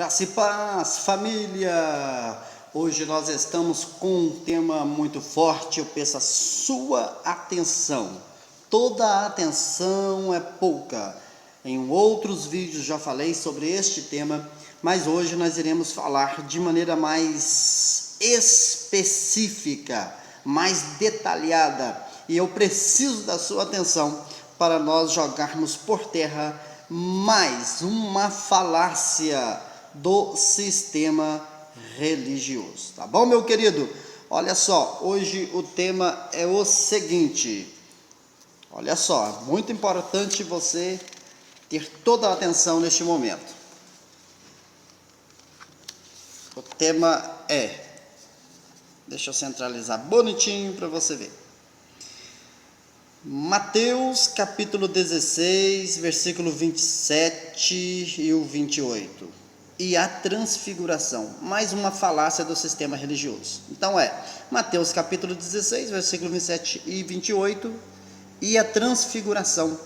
Graça e paz, família! Hoje nós estamos com um tema muito forte. Eu peço a sua atenção. Toda a atenção é pouca. Em outros vídeos já falei sobre este tema, mas hoje nós iremos falar de maneira mais específica, mais detalhada. E eu preciso da sua atenção para nós jogarmos por terra mais uma falácia do sistema religioso, tá bom, meu querido? Olha só, hoje o tema é o seguinte, olha só, muito importante você ter toda a atenção neste momento. O tema é, deixa eu centralizar bonitinho para você ver. Mateus capítulo 16, versículo 27 e o 28. E a transfiguração, mais uma falácia do sistema religioso. Então Mateus capítulo 16, versículo 27 e 28, e a transfiguração.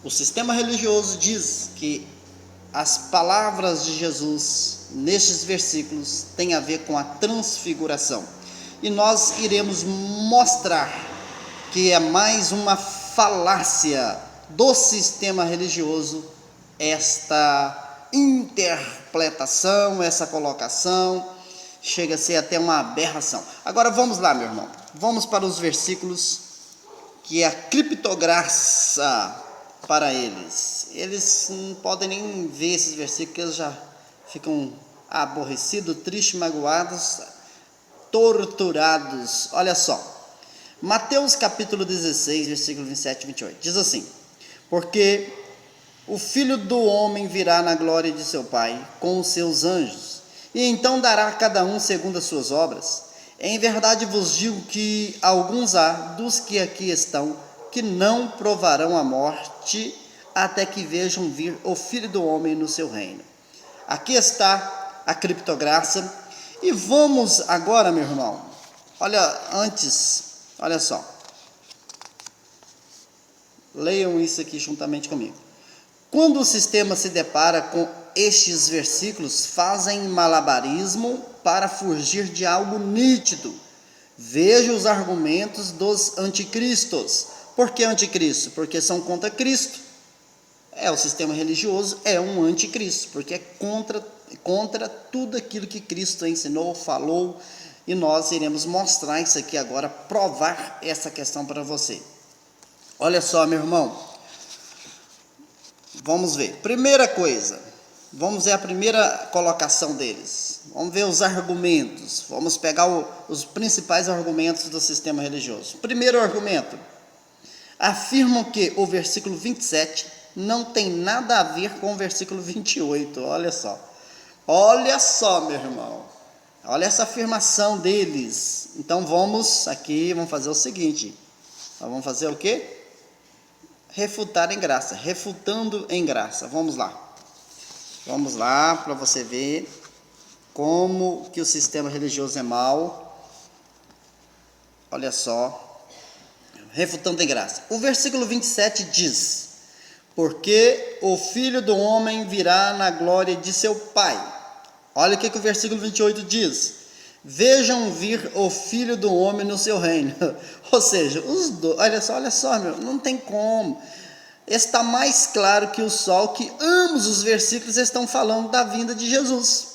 O sistema religioso diz que as palavras de Jesus nestes versículos têm a ver com a transfiguração. E nós iremos mostrar que é mais uma falácia do sistema religioso esta interpretação, essa colocação, chega a ser até uma aberração. Agora vamos lá, meu irmão, vamos para os versículos que é a criptograça para eles. Eles não podem nem ver esses versículos, eles já ficam aborrecidos, tristes, magoados, torturados. Olha só, Mateus capítulo 16, versículo 27 e 28, diz assim: porque o Filho do Homem virá na glória de seu Pai com os seus anjos, e então dará a cada um segundo as suas obras. Em verdade vos digo que alguns há dos que aqui estão que não provarão a morte até que vejam vir o Filho do Homem no seu reino. Aqui está a criptograça. E vamos agora, meu irmão, olha só, leiam isso aqui juntamente comigo. Quando o sistema se depara com estes versículos, fazem malabarismo para fugir de algo nítido. Veja os argumentos dos anticristos. Por que anticristo? Porque são contra Cristo. O sistema religioso é um anticristo, porque é contra tudo aquilo que Cristo ensinou, falou, e nós iremos mostrar isso aqui agora, provar essa questão para você. Olha só, meu irmão. Vamos ver. Primeira coisa, vamos ver a primeira colocação deles. Vamos ver os argumentos. Vamos pegar os principais argumentos do sistema religioso. Primeiro argumento. Afirmam que o versículo 27 não tem nada a ver com o versículo 28. Olha só. Olha só, meu irmão. Olha essa afirmação deles. Então vamos fazer o seguinte. Vamos fazer o quê? Refutar em graça, refutando em graça. Vamos lá para você ver como que o sistema religioso é mau. Olha só, refutando em graça. O versículo 27 diz: porque o Filho do Homem virá na glória de seu Pai. Olha o que o versículo 28 diz: vejam vir o Filho do Homem no seu reino. Ou seja, os dois, olha só, meu, não tem como. Está mais claro que o sol que ambos os versículos estão falando da vinda de Jesus.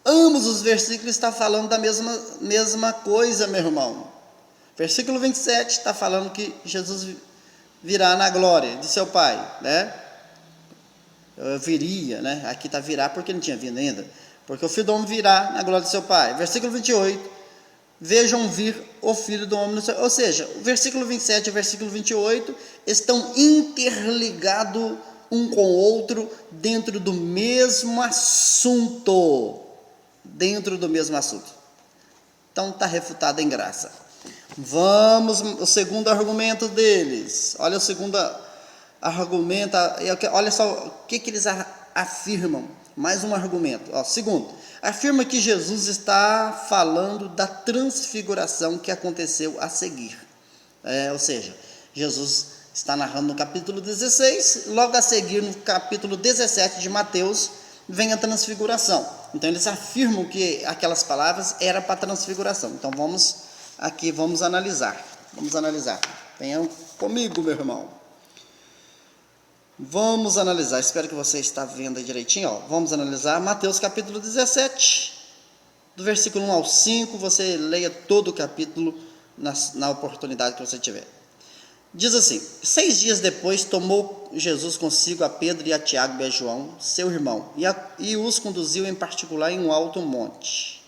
Ambos os versículos estão falando da mesma coisa, meu irmão. Versículo 27 está falando que Jesus virá na glória de seu Pai, né? Viria, né? Aqui está virá porque não tinha vindo ainda. Porque o Filho do Homem virá na glória de seu Pai. Versículo 28, vejam vir o Filho do Homem no seu... Ou seja, o versículo 27 e o versículo 28 estão interligados um com o outro dentro do mesmo assunto. Então está refutado em graça. Vamos, o segundo argumento deles. Olha o segundo argumento, olha só o que eles afirmam. Mais um argumento. Segundo, afirma que Jesus está falando da transfiguração que aconteceu a seguir. Ou seja, Jesus está narrando no capítulo 16, logo a seguir no capítulo 17 de Mateus, vem a transfiguração. Então eles afirmam que aquelas palavras eram para a transfiguração. Então vamos analisar. Vamos analisar. Venham comigo, meu irmão. Vamos analisar. Espero que você está vendo aí direitinho. Ó. Vamos analisar Mateus capítulo 17, do versículo 1 ao 5. Você leia todo o capítulo na oportunidade que você tiver. Diz assim: 6 dias depois tomou Jesus consigo a Pedro e a Tiago e a João, seu irmão, e os conduziu em particular em um alto monte.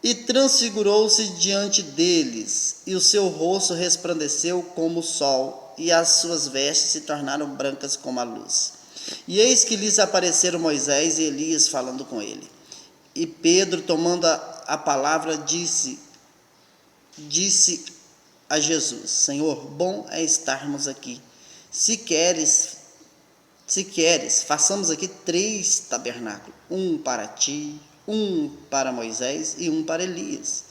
E transfigurou-se diante deles, e o seu rosto resplandeceu como o sol, e as suas vestes se tornaram brancas como a luz. E eis que lhes apareceram Moisés e Elias falando com ele. E Pedro, tomando a palavra, disse a Jesus: Senhor, bom é estarmos aqui. Se queres, façamos aqui 3 tabernáculos, um para ti, um para Moisés e um para Elias.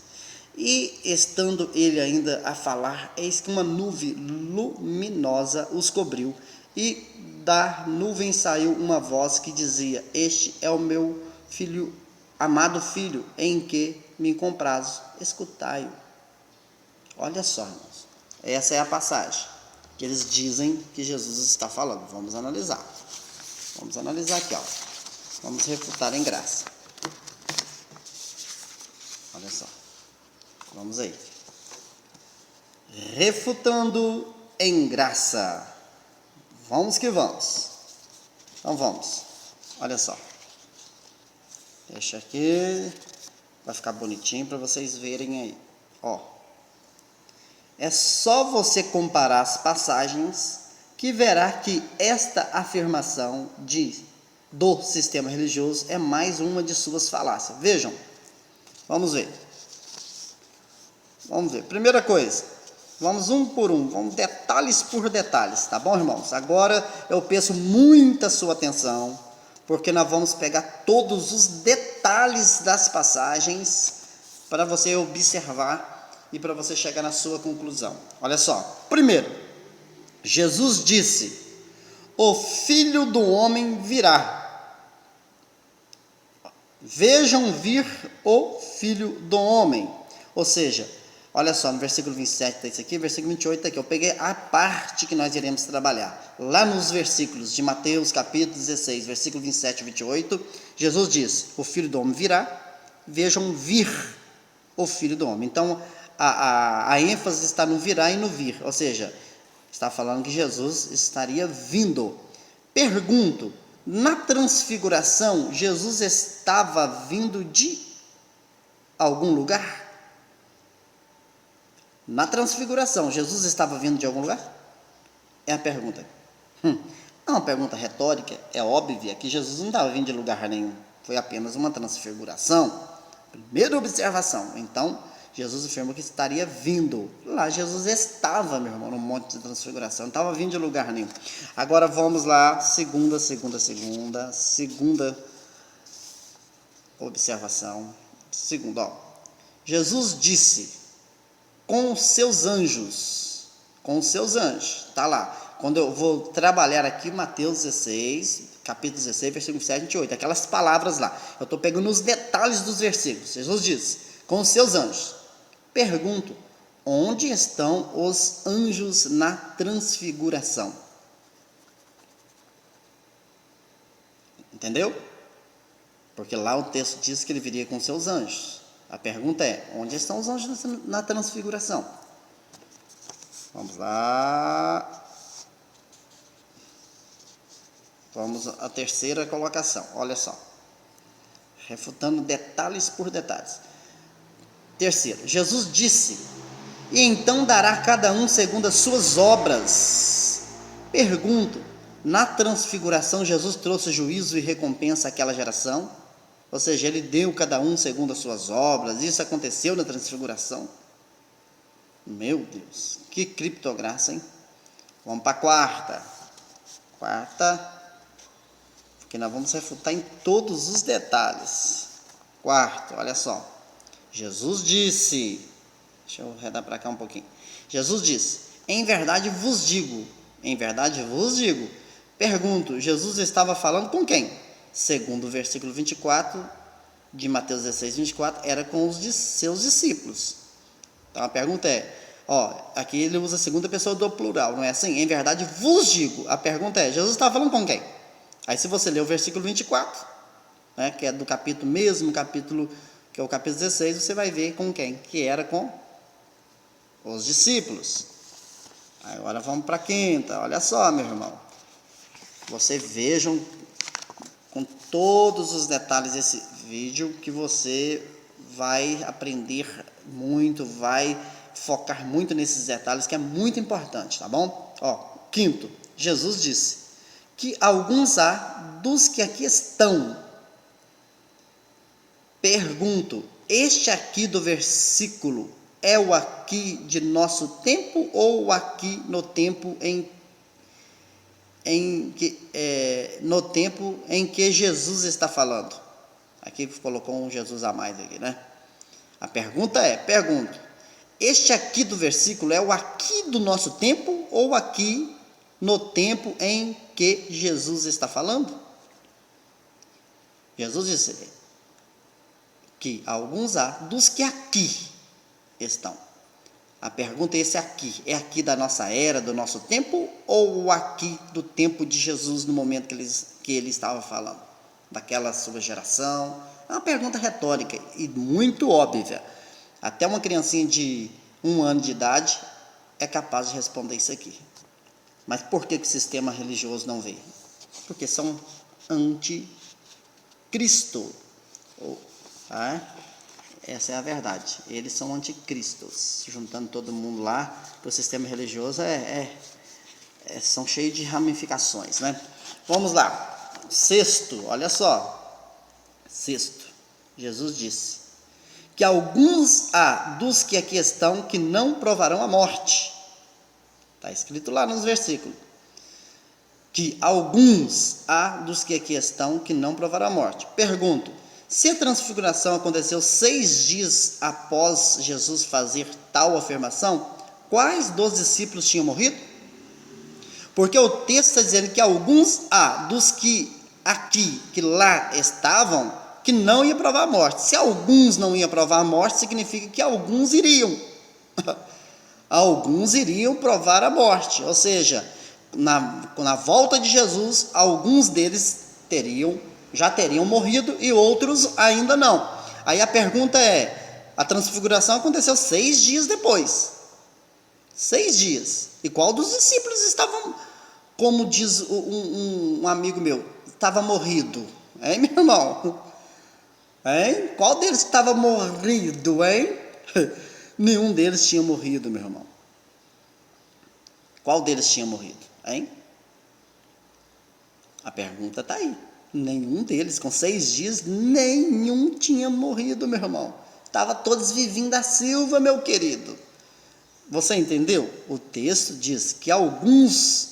E estando ele ainda a falar, eis que uma nuvem luminosa os cobriu, e da nuvem saiu uma voz que dizia: Este é o meu filho, amado filho, em que me comprazo, escutai-o. Olha só, irmãos, essa é a passagem que eles dizem que Jesus está falando. Vamos analisar. Vamos analisar aqui, ó. Vamos refutar em graça. Olha só. Vamos aí. Refutando em graça. Vamos que vamos. Então vamos. Olha só. Deixa aqui. Vai ficar bonitinho para vocês verem aí. Ó. É só você comparar as passagens que verá que esta afirmação do sistema religioso é mais uma de suas falácias. Vejam, vamos ver. Primeira coisa, vamos um por um, vamos detalhes por detalhes, tá bom, irmãos? Agora eu peço muita sua atenção, porque nós vamos pegar todos os detalhes das passagens para você observar e para você chegar na sua conclusão. Olha só. Primeiro, Jesus disse: o Filho do Homem virá. Vejam vir o Filho do Homem. Ou seja, olha só, no versículo 27 está isso aqui, versículo 28 está aqui. Eu peguei a parte que nós iremos trabalhar. Lá nos versículos de Mateus capítulo 16, versículo 27 e 28, Jesus diz: o Filho do Homem virá. Vejam vir o Filho do Homem. Então, a ênfase está no virá e no vir, ou seja, está falando que Jesus estaria vindo. Pergunto, na transfiguração, Jesus estava vindo de algum lugar? Na transfiguração, Jesus estava vindo de algum lugar? É a pergunta. É uma pergunta retórica, é óbvia que Jesus não estava vindo de lugar nenhum, foi apenas uma transfiguração. Primeira observação. Então, Jesus afirma que estaria vindo. Lá Jesus estava, meu irmão, no monte de transfiguração. Não estava vindo de lugar nenhum. Agora vamos lá, segunda observação. Segunda, ó. Jesus disse com seus anjos. Está lá. Quando eu vou trabalhar aqui, Mateus 16, capítulo 16, versículo 7 e 28. Aquelas palavras lá. Eu estou pegando os detalhes dos versículos. Jesus disse com seus anjos. Pergunto, onde estão os anjos na transfiguração? Entendeu? Porque lá o texto diz que ele viria com seus anjos. A pergunta é, onde estão os anjos na transfiguração? Vamos lá. Vamos à terceira colocação. Olha só. Refutando detalhes por detalhes. Terceiro, Jesus disse: e então dará cada um segundo as suas obras. Pergunto, na transfiguração Jesus trouxe juízo e recompensa àquela geração? Ou seja, ele deu cada um segundo as suas obras. Isso aconteceu na transfiguração? Meu Deus, que criptograça, hein? Vamos para a quarta, porque nós vamos refutar em todos os detalhes. Quarto, olha só. Jesus disse, deixa eu redar para cá um pouquinho. Jesus disse: em verdade vos digo. Pergunto, Jesus estava falando com quem? segundo o versículo 24 de Mateus 16, 24, era com os seus discípulos. Então a pergunta é, aqui ele usa a segunda pessoa do plural, não é assim? Em verdade vos digo. A pergunta é, Jesus estava falando com quem? Aí se você ler o versículo 24, né, que é do capítulo, mesmo capítulo, que é o capítulo 16, você vai ver com quem? Que era com os discípulos. Agora vamos para a quinta. Olha só, meu irmão. Você vejam com todos os detalhes desse vídeo que você vai aprender muito, vai focar muito nesses detalhes, que é muito importante, tá bom? Quinto, Jesus disse que alguns há dos que aqui estão. Pergunto, este aqui do versículo é o aqui de nosso tempo ou o aqui no tempo no tempo em que Jesus está falando? Aqui colocou um Jesus a mais aqui, né? A pergunta pergunto, este aqui do versículo é o aqui do nosso tempo ou aqui no tempo em que Jesus está falando? Jesus disse que alguns há dos que aqui estão. A pergunta é, esse aqui é aqui da nossa era, do nosso tempo, ou aqui do tempo de Jesus, no momento que ele estava falando, daquela sua geração? É uma pergunta retórica e muito óbvia. Até uma criancinha de 1 ano de idade é capaz de responder isso aqui. Mas por que o sistema religioso não veio? Porque são anticristo. Essa é a verdade. Eles são anticristos. Juntando todo mundo lá para o sistema religioso são cheios de ramificações, né? Vamos lá. Sexto, olha só. Sexto, Jesus disse que alguns há dos que aqui estão que não provarão a morte. Está escrito lá nos versículos. Que alguns há dos que aqui estão que não provarão a morte. Pergunto, se a transfiguração aconteceu 6 dias após Jesus fazer tal afirmação, quais dos discípulos tinham morrido? Porque o texto está dizendo que alguns há dos que aqui, que lá estavam, que não iam provar a morte. Se alguns não iam provar a morte, significa que alguns iriam. Alguns iriam provar a morte. Ou seja, na volta de Jesus, alguns deles já teriam morrido e outros ainda não. Aí a pergunta é, a transfiguração aconteceu 6 dias depois. 6 dias. E qual dos discípulos estavam, como diz um amigo meu, estava morrido? Hein, meu irmão? Hein? Qual deles estava morrido, hein? Nenhum deles tinha morrido, meu irmão. Qual deles tinha morrido, hein? A pergunta está aí. Nenhum deles, com 6 dias, nenhum tinha morrido, meu irmão. Estava todos vivinhos da Silva, meu querido. Você entendeu? O texto diz que alguns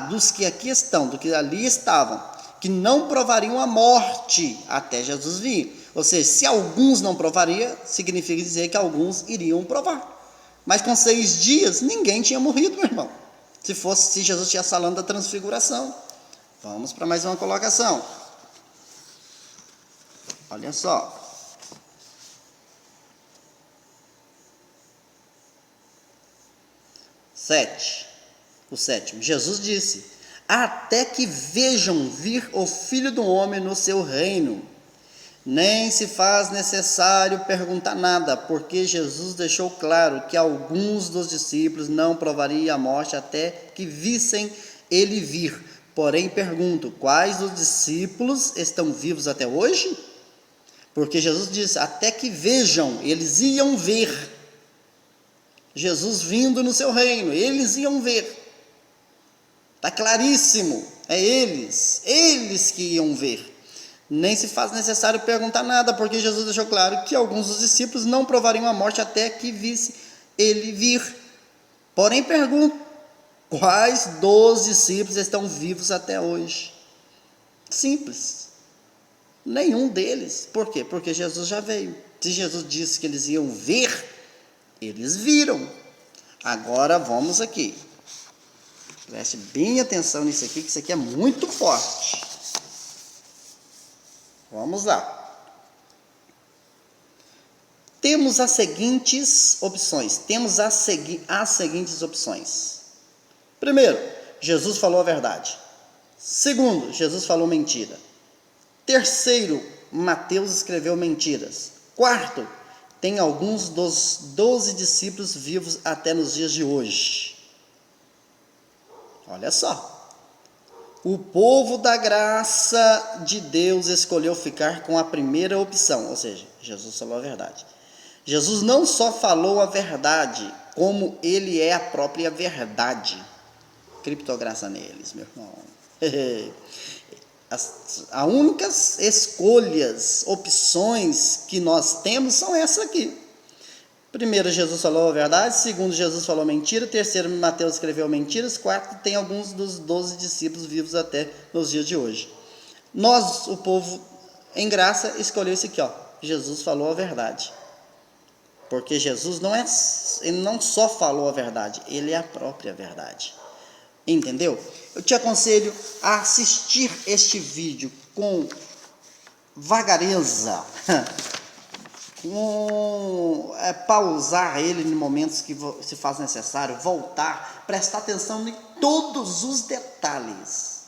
dos que aqui estão, do que ali estavam, que não provariam a morte até Jesus vir. Ou seja, se alguns não provariam, significa dizer que alguns iriam provar. Mas com 6 dias, ninguém tinha morrido, meu irmão. Se Jesus estivesse falando da transfiguração. Vamos para mais uma colocação. Olha só. O sétimo. Jesus disse, até que vejam vir o Filho do Homem no seu reino. Nem se faz necessário perguntar nada, porque Jesus deixou claro que alguns dos discípulos não provariam a morte até que vissem ele vir. Porém, pergunto, quais dos discípulos estão vivos até hoje? Porque Jesus disse, até que vejam, eles iam ver Jesus vindo no seu reino, eles iam ver. Está claríssimo, é eles que iam ver. Nem se faz necessário perguntar nada, porque Jesus deixou claro que alguns dos discípulos não provariam a morte até que visse ele vir. Porém, pergunto, quais dos discípulos estão vivos até hoje? Simples. Nenhum deles. Por quê? Porque Jesus já veio. Se Jesus disse que eles iam ver, eles viram. Agora vamos aqui. Preste bem atenção nisso aqui, que isso aqui é muito forte. Vamos lá. Temos as seguintes opções. As seguintes opções. Primeiro, Jesus falou a verdade. Segundo, Jesus falou mentira. Terceiro, Mateus escreveu mentiras. Quarto, tem alguns dos 12 discípulos vivos até nos dias de hoje. Olha só. O povo da graça de Deus escolheu ficar com a primeira opção, ou seja, Jesus falou a verdade. Jesus não só falou a verdade, como ele é a própria verdade. Criptograça neles, meu irmão. As únicas escolhas, opções que nós temos são essas aqui. Primeiro, Jesus falou a verdade. Segundo, Jesus falou mentira. Terceiro, Mateus escreveu mentiras. Quarto, tem alguns dos 12 discípulos vivos até nos dias de hoje. Nós, o povo em graça, escolheu esse aqui, ó. Jesus falou a verdade. Porque Jesus ele não só falou a verdade, ele é a própria verdade. Entendeu? Eu te aconselho a assistir este vídeo com vagareza, pausar ele em momentos que se faz necessário, voltar, prestar atenção em todos os detalhes,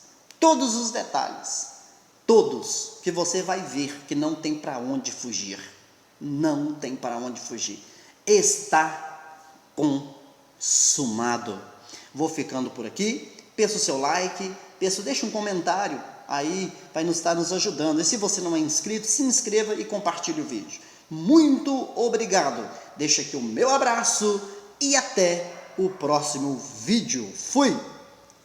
todos, que você vai ver que não tem para onde fugir, não tem para onde fugir, está consumado. Vou ficando por aqui, peço o seu like, deixa um comentário aí, vai estar nos ajudando. E se você não é inscrito, se inscreva e compartilhe o vídeo. Muito obrigado. Deixa aqui o meu abraço e até o próximo vídeo. Fui!